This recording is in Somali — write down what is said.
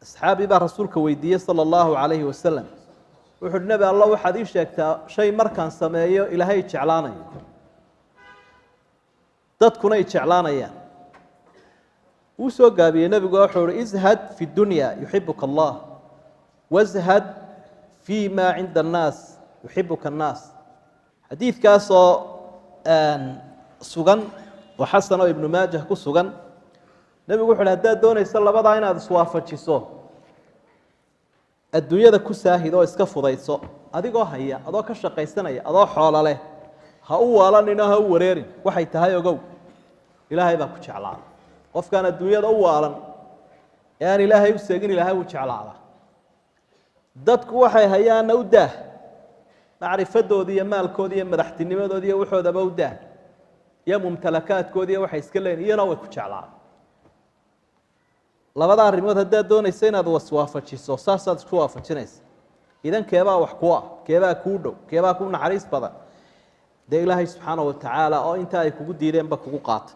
asxaabi baa rasuulka weydiiyey sala allahu calayhi wasalam wuxuu uhi nebi alla waxaad ii sheegtaa shay markaan sameeyo ilaahay jeclaanayo dadkuna ay jeclaanayaan wuu soo gaabiyey nebigu wuxuu uhi izhad fi dunya yuxibuka allah wazhad fi ma cinda annaas yuxibuka annaas xadiidkaasoo sugan oo xasan oo ibnu maajah ku sugan nebigu wuxu uhi haddaad doonayso labadaa inaad iswaafajiso adduunyada ku saahid oo iska fudayso adigoo haya adoo ka shaqaysanaya adoo xoolo leh ha u waalanina ha u wareerin waxay tahay ogow ilaahay baa ku jeclaada qofkaan adduunyada u waalan ee aan ilaahay u seegin ilaahay u jeclaada dadku waxay hayaana u daah macrifadoodii iyo maalkoodii iyo madaxtinimadoodii iyo waxoodaba u daah iyo mumtalakaadkoodii iyo waxay iska leeyihin iyana way ku jeclaada labada arrimood haddaad doonayso inaad waswaafajiso saasaad isku waafajinaysa idan keebaa wax ku ah keebaa kuu dhow keebaa ku naxariis badan dee ilaahay subxaana wa tacaala oo inta ay kugu diideenba kugu qaata